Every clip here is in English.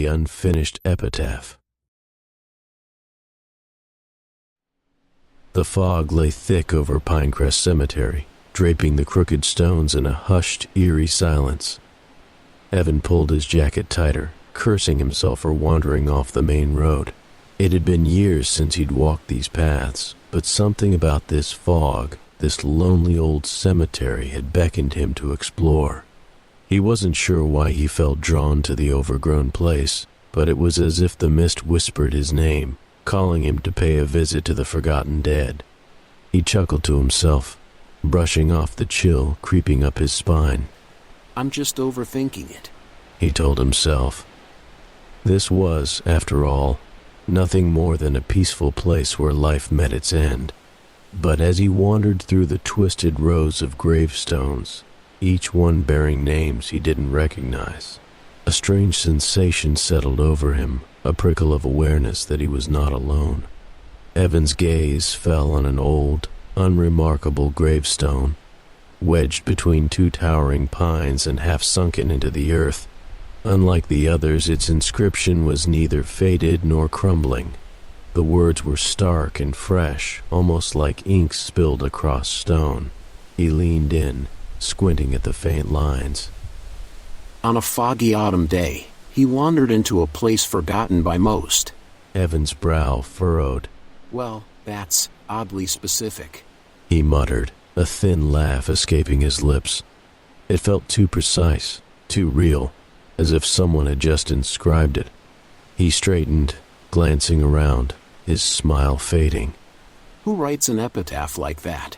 the unfinished epitaph. The fog lay thick over Pinecrest Cemetery, draping the crooked stones in a hushed, eerie silence. Evan pulled his jacket tighter, cursing himself for wandering off the main road. It had been years since he'd walked these paths, but something about this fog, this lonely old cemetery, had beckoned him to explore. He wasn't sure why he felt drawn to the overgrown place, but it was as if the mist whispered his name, calling him to pay a visit to the forgotten dead. He chuckled to himself, brushing off the chill creeping up his spine. "I'm just overthinking it," he told himself. This was, after all, nothing more than a peaceful place where life met its end. But as he wandered through the twisted rows of gravestones, each one bearing names he didn't recognize, a strange sensation settled over him, a prickle of awareness that he was not alone. Evan's gaze fell on an old, unremarkable gravestone, wedged between two towering pines and half sunken into the earth. Unlike the others, its inscription was neither faded nor crumbling. The words were stark and fresh, almost like ink spilled across stone. He leaned in, squinting at the faint lines. On a foggy autumn day, he wandered into a place forgotten by most. Evan's brow furrowed. "Well, that's oddly specific," he muttered, a thin laugh escaping his lips. It felt too precise, too real, as if someone had just inscribed it. He straightened, glancing around, his smile fading. "Who writes an epitaph like that?"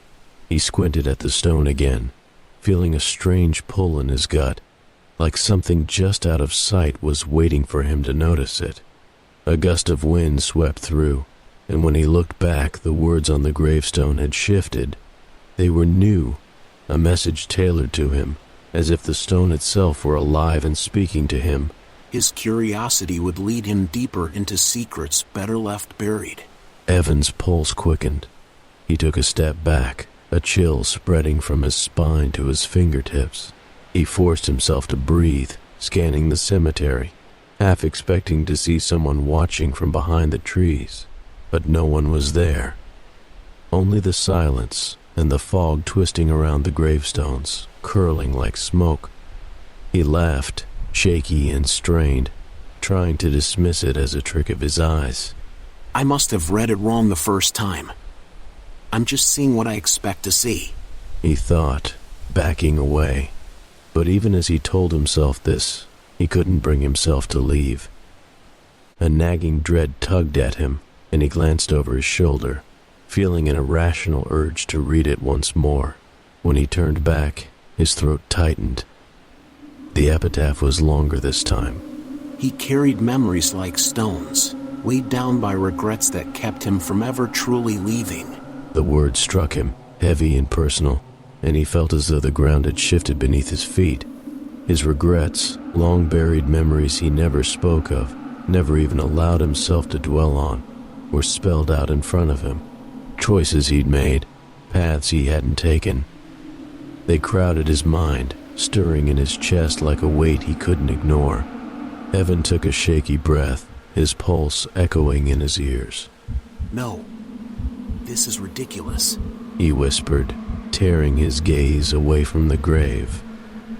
He squinted at the stone again, feeling a strange pull in his gut, like something just out of sight was waiting for him to notice it. A gust of wind swept through, and when he looked back, the words on the gravestone had shifted. They were new, a message tailored to him, as if the stone itself were alive and speaking to him. His curiosity would lead him deeper into secrets better left buried. Evan's pulse quickened. He took a step back, a chill spreading from his spine to his fingertips. He forced himself to breathe, scanning the cemetery, half expecting to see someone watching from behind the trees, but no one was there. Only the silence and the fog twisting around the gravestones, curling like smoke. He laughed, shaky and strained, trying to dismiss it as a trick of his eyes. "I must have read it wrong the first time. I'm just seeing what I expect to see," he thought, backing away. But even as he told himself this, he couldn't bring himself to leave. A nagging dread tugged at him, and he glanced over his shoulder, feeling an irrational urge to read it once more. When he turned back, his throat tightened. The epitaph was longer this time. He carried memories like stones, weighed down by regrets that kept him from ever truly leaving. The words struck him, heavy and personal, and he felt as though the ground had shifted beneath his feet. His regrets, long-buried memories he never spoke of, never even allowed himself to dwell on, were spelled out in front of him. Choices he'd made, paths he hadn't taken. They crowded his mind, stirring in his chest like a weight he couldn't ignore. Evan took a shaky breath, his pulse echoing in his ears. "No, this is ridiculous," he whispered, tearing his gaze away from the grave.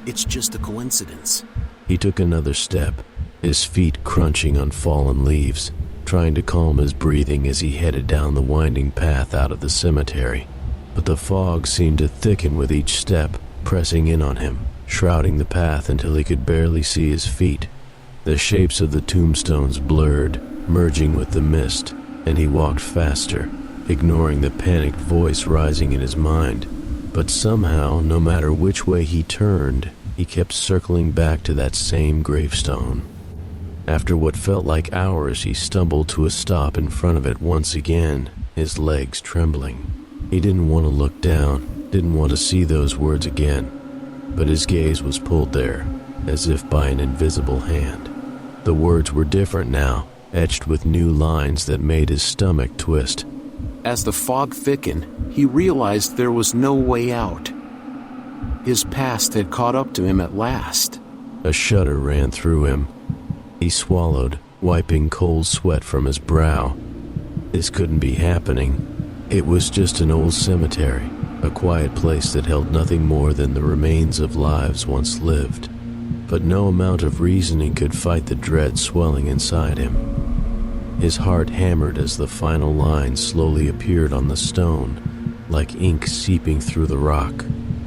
"It's just a coincidence." He took another step, his feet crunching on fallen leaves, trying to calm his breathing as he headed down the winding path out of the cemetery. But the fog seemed to thicken with each step, pressing in on him, shrouding the path until he could barely see his feet. The shapes of the tombstones blurred, merging with the mist, and he walked faster, ignoring the panicked voice rising in his mind. But somehow, no matter which way he turned, he kept circling back to that same gravestone. After what felt like hours, he stumbled to a stop in front of it once again, his legs trembling. He didn't want to look down, didn't want to see those words again, but his gaze was pulled there, as if by an invisible hand. The words were different now, etched with new lines that made his stomach twist. As the fog thickened, he realized there was no way out. His past had caught up to him at last. A shudder ran through him. He swallowed, wiping cold sweat from his brow. This couldn't be happening. It was just an old cemetery, a quiet place that held nothing more than the remains of lives once lived. But no amount of reasoning could fight the dread swelling inside him. His heart hammered as the final line slowly appeared on the stone, like ink seeping through the rock.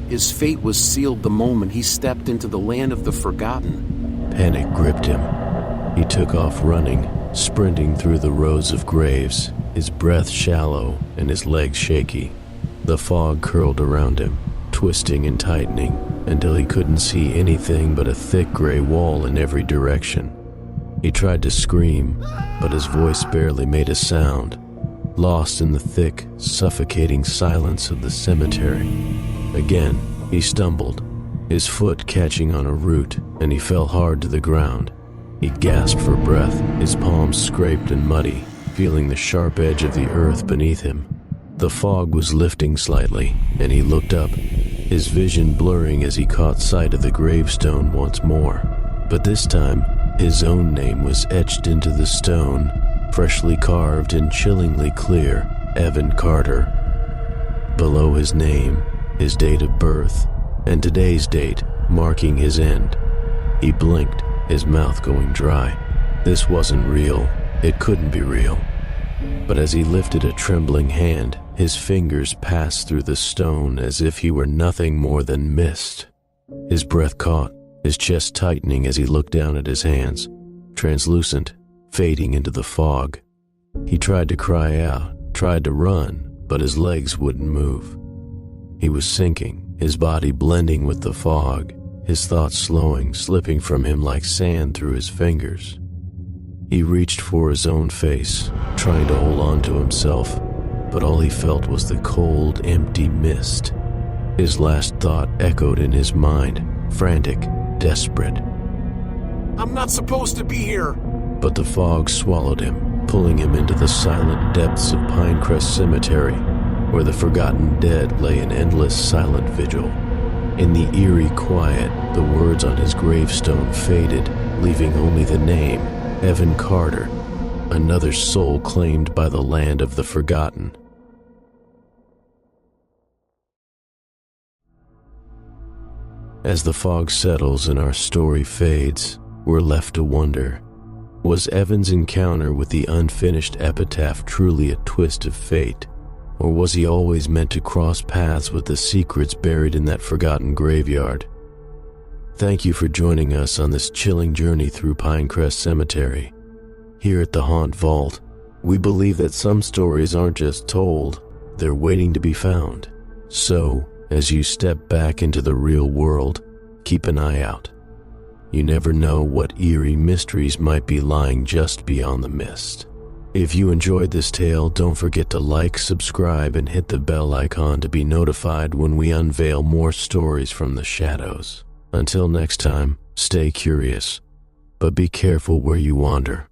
His fate was sealed the moment he stepped into the land of the forgotten. Panic gripped him. He took off running, sprinting through the rows of graves, his breath shallow and his legs shaky. The fog curled around him, twisting and tightening, until he couldn't see anything but a thick gray wall in every direction. He tried to scream, but his voice barely made a sound, lost in the thick, suffocating silence of the cemetery. Again, he stumbled, his foot catching on a root, and he fell hard to the ground. He gasped for breath, his palms scraped and muddy, feeling the sharp edge of the earth beneath him. The fog was lifting slightly, and he looked up, his vision blurring as he caught sight of the gravestone once more. But this time, his own name was etched into the stone, freshly carved and chillingly clear, Evan Carter. Below his name, his date of birth, and today's date marking his end. He blinked, his mouth going dry. This wasn't real. It couldn't be real. But as he lifted a trembling hand, his fingers passed through the stone as if he were nothing more than mist. His breath caught, his chest tightening as he looked down at his hands, translucent, fading into the fog. He tried to cry out, tried to run, but his legs wouldn't move. He was sinking, his body blending with the fog, his thoughts slowing, slipping from him like sand through his fingers. He reached for his own face, trying to hold on to himself, but all he felt was the cold, empty mist. His last thought echoed in his mind, frantic, desperate. I'm not supposed to be here! But the fog swallowed him, pulling him into the silent depths of Pinecrest Cemetery, where the forgotten dead lay in endless silent vigil. In the eerie quiet, the words on his gravestone faded, leaving only the name, Evan Carter, another soul claimed by the land of the forgotten. As the fog settles and our story fades, we're left to wonder, was Evan's encounter with the unfinished epitaph truly a twist of fate? Or was he always meant to cross paths with the secrets buried in that forgotten graveyard? Thank you for joining us on this chilling journey through Pinecrest Cemetery. Here at the Haunt Vault, we believe that some stories aren't just told, they're waiting to be found. So, as you step back into the real world, keep an eye out. You never know what eerie mysteries might be lying just beyond the mist. If you enjoyed this tale, don't forget to like, subscribe, and hit the bell icon to be notified when we unveil more stories from the shadows. Until next time, stay curious, but be careful where you wander.